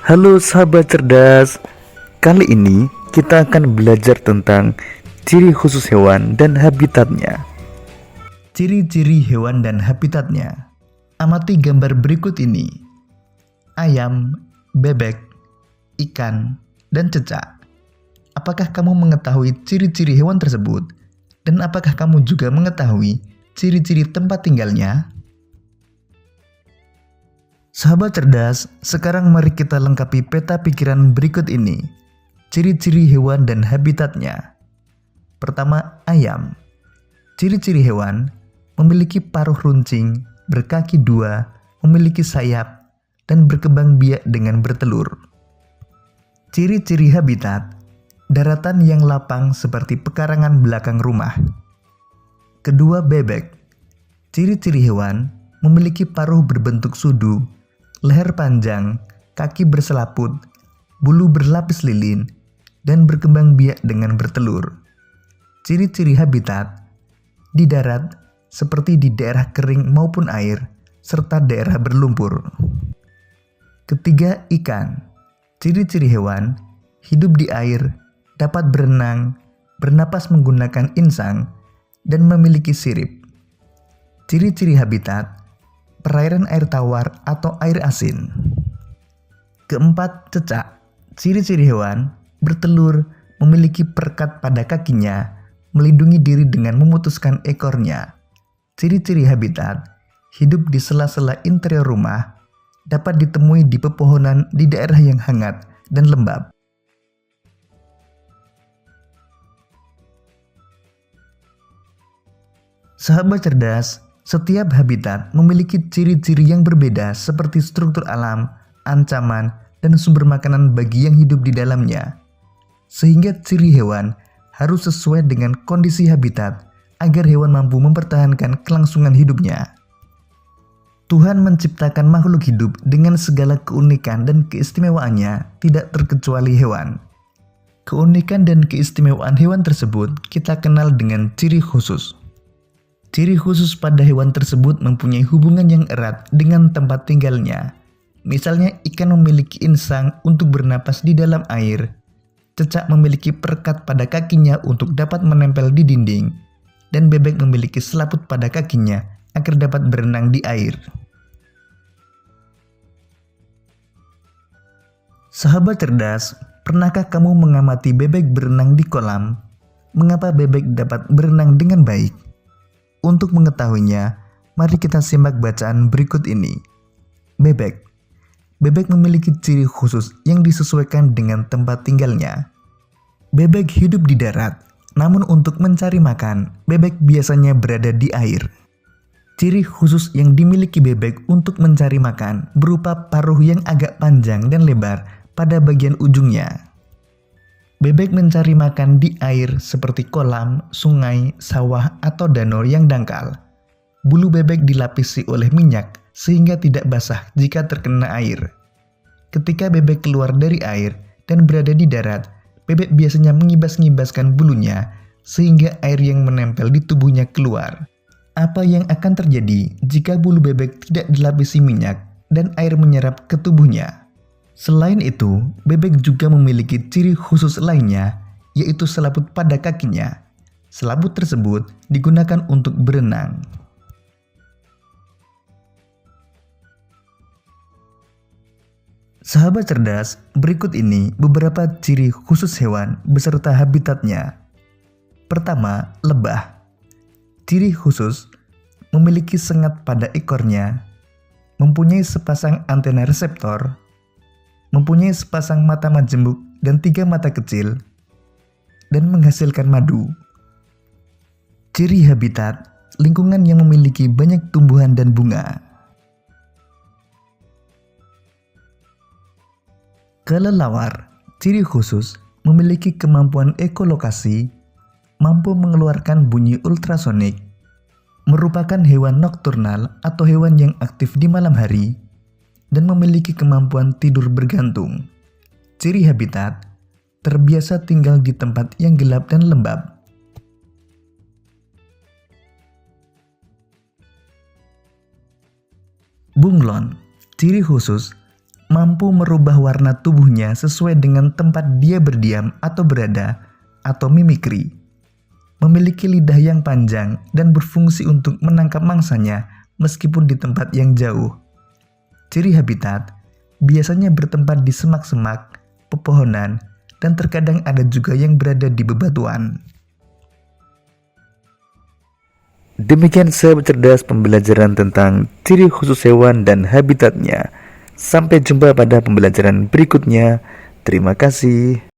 Halo sahabat cerdas, kali ini kita akan belajar tentang ciri khusus hewan dan habitatnya. Ciri-ciri hewan dan habitatnya. Amati gambar berikut ini. Ayam, bebek, ikan, dan cecak. Apakah kamu mengetahui ciri-ciri hewan tersebut? Dan apakah kamu juga mengetahui ciri-ciri tempat tinggalnya? Sahabat cerdas, sekarang mari kita lengkapi peta pikiran berikut ini. Ciri-ciri hewan dan habitatnya. Pertama, ayam. Ciri-ciri hewan memiliki paruh runcing, berkaki dua, memiliki sayap, dan berkembang biak dengan bertelur. Ciri-ciri habitat, daratan yang lapang seperti pekarangan belakang rumah. Kedua, bebek. Ciri-ciri hewan memiliki paruh berbentuk sudu, leher panjang, kaki berselaput, bulu berlapis lilin, dan berkembang biak dengan bertelur. Ciri-ciri habitat, di darat seperti di daerah kering maupun air, serta daerah berlumpur. Ketiga, ikan. Ciri-ciri hewan, hidup di air, dapat berenang, bernapas menggunakan insang, dan memiliki sirip. Ciri-ciri habitat, perairan air tawar atau air asin. Keempat, cecak. Ciri-ciri hewan, bertelur, memiliki perekat pada kakinya, melindungi diri dengan memutuskan ekornya. Ciri-ciri habitat, hidup di sela-sela interior rumah, dapat ditemui di pepohonan di daerah yang hangat dan lembab. Sahabat cerdas, setiap habitat memiliki ciri-ciri yang berbeda seperti struktur alam, ancaman, dan sumber makanan bagi yang hidup di dalamnya. Sehingga ciri hewan harus sesuai dengan kondisi habitat agar hewan mampu mempertahankan kelangsungan hidupnya. Tuhan menciptakan makhluk hidup dengan segala keunikan dan keistimewaannya, tidak terkecuali hewan. Keunikan dan keistimewaan hewan tersebut kita kenal dengan ciri khusus. Ciri khusus pada hewan tersebut mempunyai hubungan yang erat dengan tempat tinggalnya. Misalnya ikan memiliki insang untuk bernapas di dalam air, cecak memiliki perekat pada kakinya untuk dapat menempel di dinding, dan bebek memiliki selaput pada kakinya agar dapat berenang di air. Sahabat cerdas, pernahkah kamu mengamati bebek berenang di kolam? Mengapa bebek dapat berenang dengan baik? Untuk mengetahuinya, mari kita simak bacaan berikut ini. Bebek. Bebek memiliki ciri khusus yang disesuaikan dengan tempat tinggalnya. Bebek hidup di darat, namun untuk mencari makan, bebek biasanya berada di air. Ciri khusus yang dimiliki bebek untuk mencari makan berupa paruh yang agak panjang dan lebar pada bagian ujungnya. Bebek mencari makan di air seperti kolam, sungai, sawah, atau danau yang dangkal. Bulu bebek dilapisi oleh minyak sehingga tidak basah jika terkena air. Ketika bebek keluar dari air dan berada di darat, bebek biasanya mengibas-ngibaskan bulunya sehingga air yang menempel di tubuhnya keluar. Apa yang akan terjadi jika bulu bebek tidak dilapisi minyak dan air menyerap ke tubuhnya? Selain itu, bebek juga memiliki ciri khusus lainnya, yaitu selaput pada kakinya. Selaput tersebut digunakan untuk berenang. Sahabat cerdas, berikut ini beberapa ciri khusus hewan beserta habitatnya. Pertama, lebah. Ciri khusus, memiliki sengat pada ekornya, mempunyai sepasang antena reseptor, mempunyai sepasang mata majemuk dan 3 mata kecil, dan menghasilkan madu. Ciri habitat, lingkungan yang memiliki banyak tumbuhan dan bunga. Kelelawar, ciri khusus, memiliki kemampuan ekolokasi, mampu mengeluarkan bunyi ultrasonik, merupakan hewan nokturnal atau hewan yang aktif di malam hari, dan memiliki kemampuan tidur bergantung. Ciri habitat, terbiasa tinggal di tempat yang gelap dan lembab. Bunglon, ciri khusus, mampu merubah warna tubuhnya sesuai dengan tempat dia berdiam atau berada, atau mimikri. Memiliki lidah yang panjang dan berfungsi untuk menangkap mangsanya meskipun di tempat yang jauh. Ciri habitat biasanya bertempat di semak-semak, pepohonan, dan terkadang ada juga yang berada di bebatuan. Demikian sahabat cerdas pembelajaran tentang ciri khusus hewan dan habitatnya. Sampai jumpa pada pembelajaran berikutnya. Terima kasih.